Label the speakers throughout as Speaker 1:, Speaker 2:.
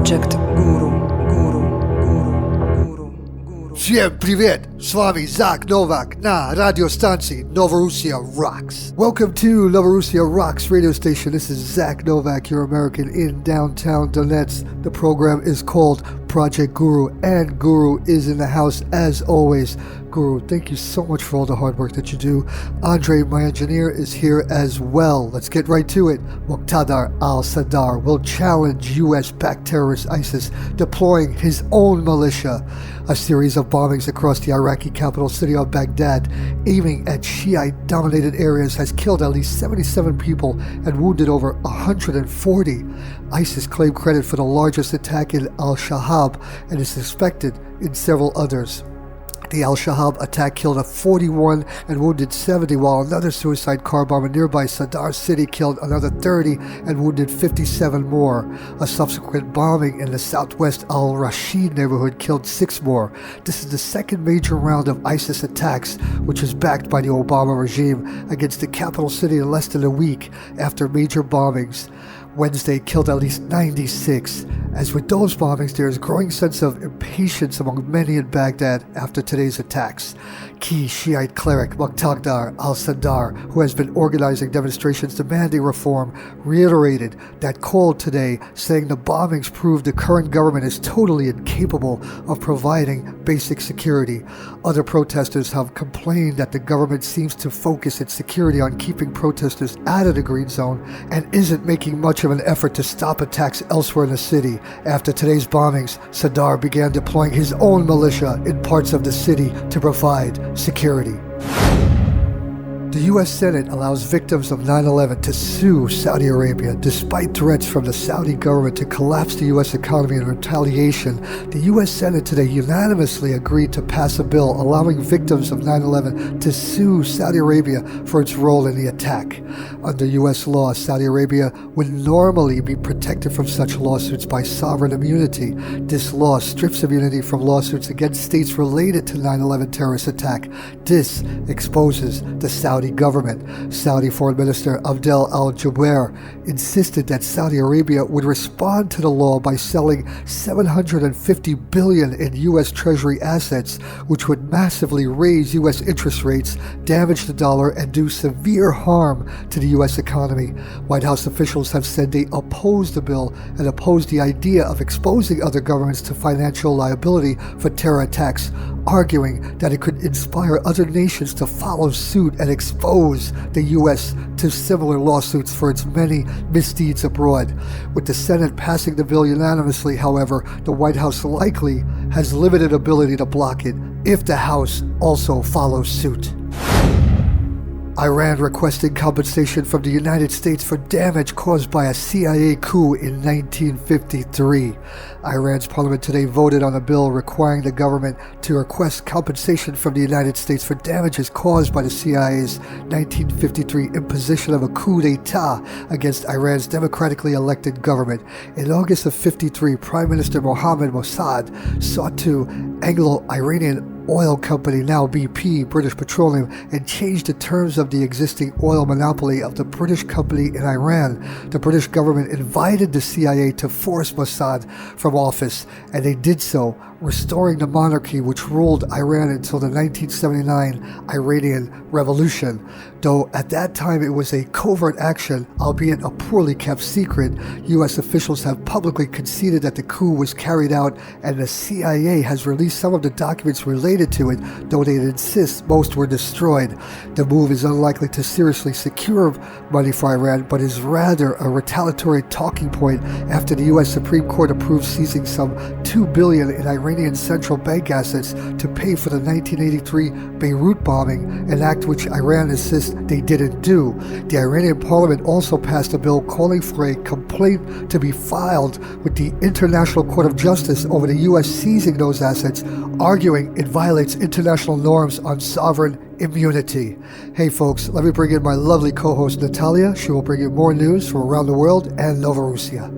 Speaker 1: Projekt Guru.
Speaker 2: Всем привет! С вами Zach Novak на радиостанции Novorossia Rocks. Welcome to Novorossia Rocks radio station. This is Zach Novak, your American in downtown Donetsk. The program is called Projekt Guru, and Guru is in the house as always. Guru, thank you so much for all the hard work that you do. Andre, my engineer, is here as well. Let's get right to it. Muqtada Al-Sadr will challenge U.S.-backed terrorist ISIS, deploying his own militia. A series of bombings across the Iraqi capital city of Baghdad, aiming at Shiite-dominated areas, has killed at least 77 people and wounded over 140. ISIS claimed credit for the largest attack in Al-Shahab and is suspected in several others. The Al-Shahab attack killed 41 and wounded 70, while another suicide car bomb in nearby Sadr city killed another 30 and wounded 57 more. A subsequent bombing in the southwest Al-Rashid neighborhood killed 6 more. This is the second major round of ISIS attacks, which is backed by the Obama regime, against the capital city in less than a week after major bombings Wednesday killed at least 96. As with those bombings, there is a growing sense of impatience among many in Baghdad after today's attacks. Key Shiite cleric Muqtada Al-Sadr, who has been organizing demonstrations demanding reform, reiterated that call today, saying the bombings prove the current government is totally incapable of providing basic security. Other protesters have complained that the government seems to focus its security on keeping protesters out of the green zone and isn't making much of an effort to stop attacks elsewhere in the city. After today's bombings, Sadr began deploying his own militia in parts of the city to provide security. The U.S. Senate allows victims of 9/11 to sue Saudi Arabia. Despite threats from the Saudi government to collapse the U.S. economy in retaliation, the U.S. Senate today unanimously agreed to pass a bill allowing victims of 9/11 to sue Saudi Arabia for its role in the attack. Under U.S. law, Saudi Arabia would normally be protected from such lawsuits by sovereign immunity. This law strips immunity from lawsuits against states related to 9/11 terrorist attack. This exposes the Saudi government. Saudi Foreign Minister Abdel Al-Jubeir insisted that Saudi Arabia would respond to the law by selling $750 billion in U.S. Treasury assets, which would massively raise U.S. interest rates, damage the dollar, and do severe harm to the U.S. economy. White House officials have said they oppose the bill and oppose the idea of exposing other governments to financial liability for terror attacks, arguing that it could inspire other nations to follow suit and expose the U.S. to similar lawsuits for its many misdeeds abroad. With the Senate passing the bill unanimously, however, the White House likely has limited ability to block it if the House also follows suit. Iran requesting compensation from the United States for damage caused by a CIA coup in 1953. Iran's parliament today voted on a bill requiring the government to request compensation from the United States for damages caused by the CIA's 1953 imposition of a coup d'etat against Iran's democratically elected government. In August of 53, Prime Minister Mohammad Mossadegh sought to Anglo-Iranian oil company, now BP, British Petroleum, and changed the terms of the existing oil monopoly of the British company in Iran. The British government invited the CIA to force Mossad from office, and they did so, restoring the monarchy which ruled Iran until the 1979 Iranian Revolution. Though at that time it was a covert action, albeit a poorly kept secret, U.S. officials have publicly conceded that the coup was carried out, and the CIA has released some of the documents related to it, though they insist most were destroyed. The move is unlikely to seriously secure money for Iran, but is rather a retaliatory talking point after the U.S. Supreme Court approved seizing some $2 billion in Iranian central bank assets to pay for the 1983 Beirut bombing, an act which Iran insists they didn't do. The Iranian parliament also passed a bill calling for a complaint to be filed with the International Court of Justice over the U.S. seizing those assets, arguing it violates international norms on sovereign immunity. Hey folks, let me bring in my lovely co-host Natalia. She will bring you more news from around the world and Novorossia.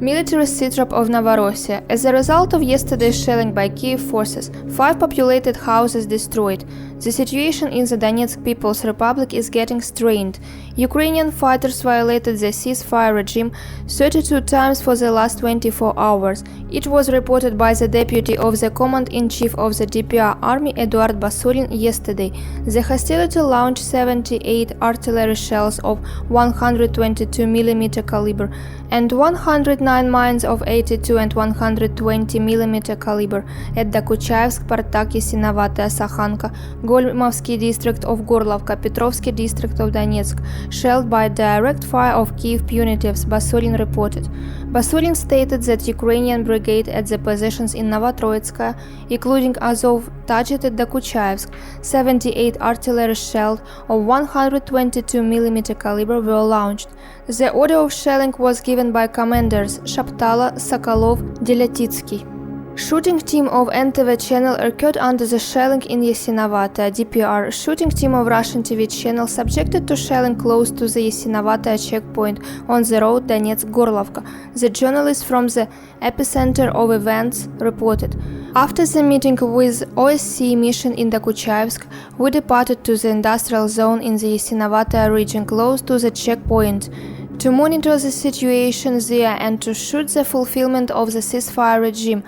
Speaker 1: Military sitrop of Novorossia. As a result of yesterday's shelling by Kiev forces, 5 populated houses destroyed. The situation in the Donetsk People's Republic is getting strained. Ukrainian fighters violated the ceasefire regime 32 times for the last 24 hours. It was reported by the deputy of the command-in-chief of the DPR army, Eduard Basulin, yesterday. The hostility launched 78 artillery shells of 122 mm caliber and 109 mines of 82 and 120 mm caliber at Dokuchaevsk, Partaki, Sinovataya, Sakhanka, Golmovsky district of Gorlovka, Petrovsky district of Donetsk, shelled by direct fire of Kiev punitives, Basulin reported. Basulin stated that Ukrainian brigade at the positions in Novotroitskaya, including Azov, targeted Dokuchaevsk. 78 artillery shells of 122 mm caliber were launched. The order of shelling was given by commanders Shaptala, Sokolov, Deletitsky. Shooting team of NTV channel occurred under the shelling in Yasinovataya, DPR. Shooting team of Russian TV channel subjected to shelling close to the Yasinovataya checkpoint on the road Donetsk-Gorlovka. The journalist from the epicenter of events reported. After the meeting with OSCE mission in Dokuchaevsk, we departed to the industrial zone in the Yasinovataya region close to the checkpoint to monitor the situation there and to shoot the fulfillment of the ceasefire regime.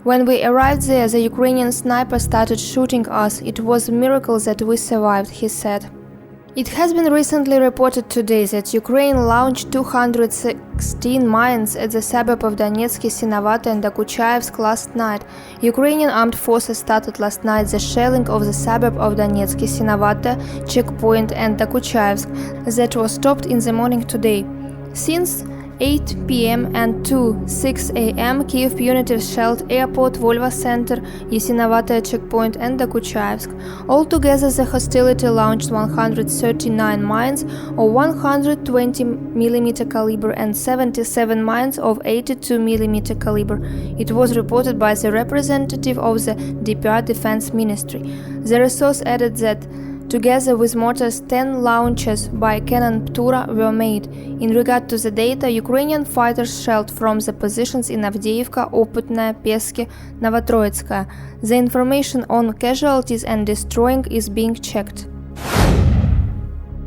Speaker 1: When we arrived there, the Ukrainian sniper started shooting us. It was a miracle that we survived, he said. It has been recently reported today that Ukraine launched 216 mines at the suburb of Donetsk, Yasinovataya and Dokuchaevsk last night. Ukrainian armed forces started last night the shelling of the suburb of Donetsk, Yasinovataya, checkpoint and Dokuchaevsk that was stopped in the morning today. Since 8 p.m. and to 6 a.m. Kiev punitives shelled airport, Volvo Center, Yasinovataya checkpoint and Dokuchaevsk. Altogether, the hostility launched 139 mines of 120 mm caliber and 77 mines of 82 mm caliber. It was reported by the representative of the DPR Defense Ministry. The resource added that together with mortars, 10 launches by cannon Ptura were made. In regard to the data, Ukrainian fighters shelled from the positions in Avdiivka, Opytnaya, Peske, Novotroitskaya. The information on casualties and destroying is being checked.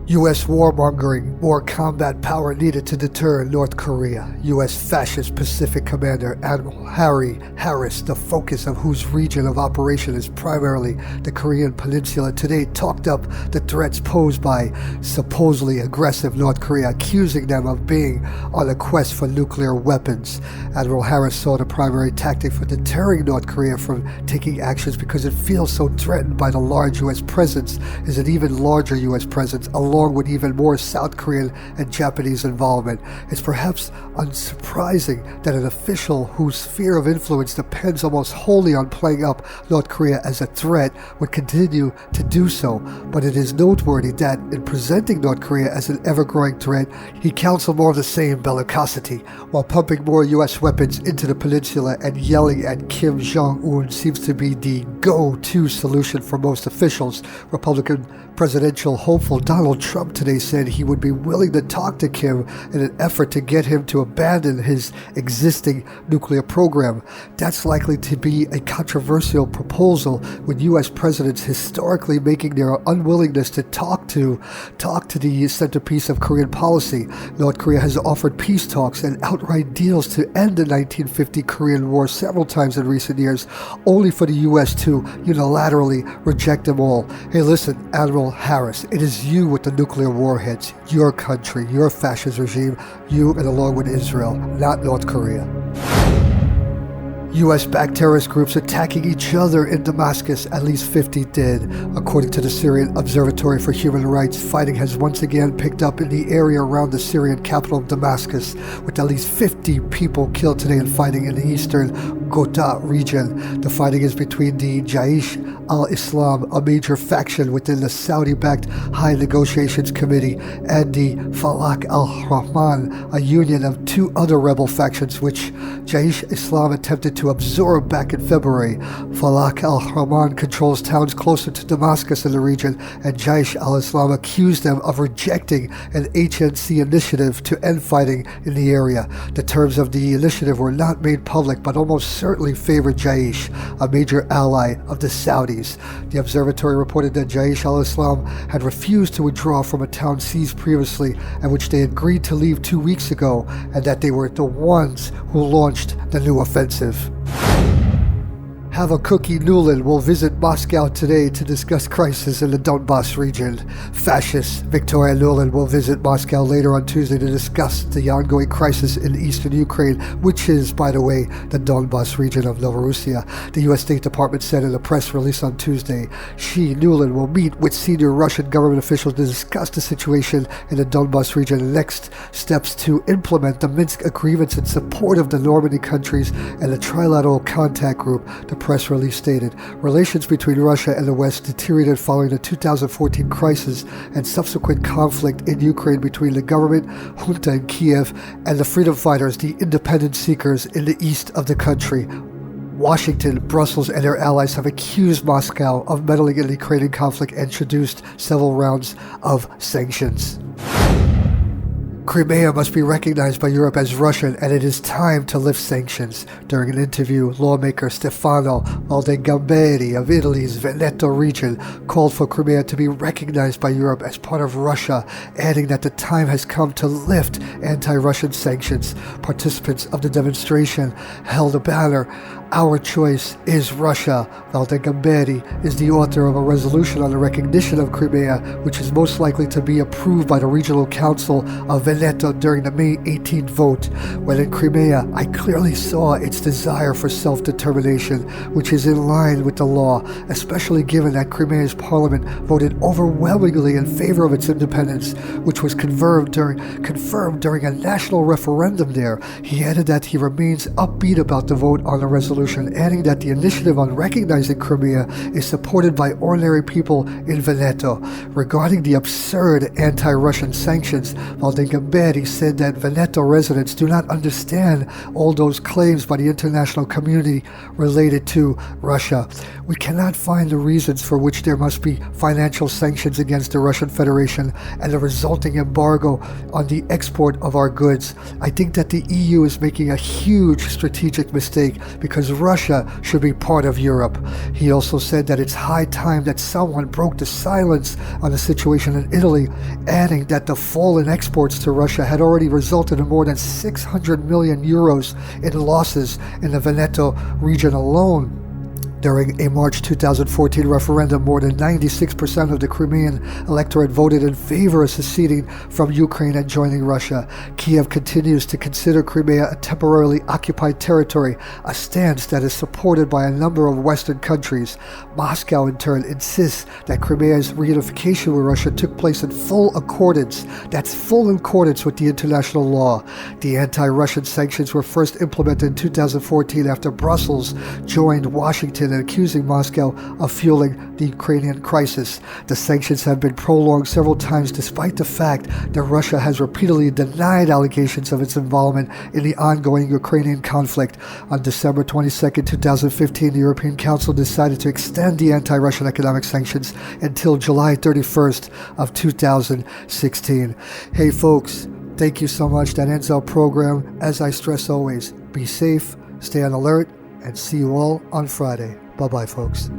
Speaker 2: U.S. warmongering, more combat power needed to deter North Korea. U.S. fascist Pacific Commander Admiral Harry Harris, the focus of whose region of operation is primarily the Korean Peninsula, today talked up the threats posed by supposedly aggressive North Korea, accusing them of being on a quest for nuclear weapons. Admiral Harris saw the primary tactic for deterring North Korea from taking actions because it feels so threatened by the large U.S. presence is an even larger U.S. presence along with even more South Korean and Japanese involvement. It's perhaps unsurprising that an official whose sphere of influence depends almost wholly on playing up North Korea as a threat would continue to do so, but it is noteworthy that in presenting North Korea as an ever-growing threat, he counseled more of the same bellicosity, while pumping more U.S. weapons into the peninsula and yelling at Kim Jong-un seems to be the go-to solution for most officials. Republican presidential hopeful Donald Trump today said he would be willing to talk to Kim in an effort to get him to abandon his existing nuclear program. That's likely to be a controversial proposal with U.S. presidents historically making their unwillingness to talk to the centerpiece of Korean policy. North Korea has offered peace talks and outright deals to end the 1950 Korean War several times in recent years, only for the U.S. to unilaterally reject them all. Hey, listen, Admiral Harris, it is you with the nuclear warheads, your country, your fascist regime, you and along with Israel, not North Korea. U.S.-backed terrorist groups attacking each other in Damascus, at least 50 dead. According to the Syrian Observatory for Human Rights, fighting has once again picked up in the area around the Syrian capital of Damascus, with at least 50 people killed today in fighting in the eastern Ghouta region. The fighting is between the Jaish al-Islam, a major faction within the Saudi-backed High Negotiations Committee, and the Falak al-Rahman, a union of two other rebel factions which Jaish Islam attempted to to absorb back in February. Falak al-Rahman controls towns closer to Damascus in the region, and Jaish al-Islam accused them of rejecting an HNC initiative to end fighting in the area. The terms of the initiative were not made public, but almost certainly favored Jaish, a major ally of the Saudis. The observatory reported that Jaish al-Islam had refused to withdraw from a town seized previously, and which they agreed to leave 2 weeks ago, and that they were the ones who launched the new offensive. EU Nuland will visit Moscow today to discuss crisis in the Donbass region. Fascist Victoria Nuland will visit Moscow later on Tuesday to discuss the ongoing crisis in eastern Ukraine, which is, by the way, the Donbass region of Novorossia. The U.S. State Department said in a press release on Tuesday. Nuland will meet with senior Russian government officials to discuss the situation in the Donbass region and next steps to implement the Minsk agreements in support of the Normandy countries and the Trilateral Contact Group. The press release stated, relations between Russia and the West deteriorated following the 2014 crisis and subsequent conflict in Ukraine between the government, junta in Kiev, and the freedom fighters, the independence seekers in the east of the country. Washington, Brussels, and their allies have accused Moscow of meddling in the Ukrainian conflict and introduced several rounds of sanctions. Crimea must be recognized by Europe as Russian, and it is time to lift sanctions. During an interview, lawmaker Stefano Valdegamberi of Italy's Veneto region called for Crimea to be recognized by Europe as part of Russia, adding that the time has come to lift anti-Russian sanctions. Participants of the demonstration held a banner, "Our choice is Russia." Valdegamberi is the author of a resolution on the recognition of Crimea, which is most likely to be approved by the Regional Council of Veneto during the May 18th vote. When in Crimea, I clearly saw its desire for self-determination, which is in line with the law, especially given that Crimea's parliament voted overwhelmingly in favor of its independence, which was confirmed during a national referendum there. He added that he remains upbeat about the vote on the resolution, adding that the initiative on recognizing Crimea is supported by ordinary people in Veneto. Regarding the absurd anti-Russian sanctions, Valdegamberi said that Veneto residents do not understand all those claims by the international community related to Russia. We cannot find the reasons for which there must be financial sanctions against the Russian Federation and the resulting embargo on the export of our goods. I think that the EU is making a huge strategic mistake because Russia should be part of Europe. He also said that it's high time that someone broke the silence on the situation in Italy, adding that the fall in exports to Russia had already resulted in more than 600 million euros in losses in the Veneto region alone. During a March 2014 referendum, more than 96% of the Crimean electorate voted in favor of seceding from Ukraine and joining Russia. Kiev continues to consider Crimea a temporarily occupied territory, a stance that is supported by a number of Western countries. Moscow, in turn, insists that Crimea's reunification with Russia took place in full accordance with the international law. The anti-Russian sanctions were first implemented in 2014 after Brussels joined Washington and accusing Moscow of fueling the Ukrainian crisis. The sanctions have been prolonged several times despite the fact that Russia has repeatedly denied allegations of its involvement in the ongoing Ukrainian conflict. On December 22, 2015, the European Council decided to extend the anti-Russian economic sanctions until July 31st of 2016. Hey folks, thank you so much. That ends our program. As I stress always, be safe, stay on alert, and see you all on Friday. Bye-bye, folks.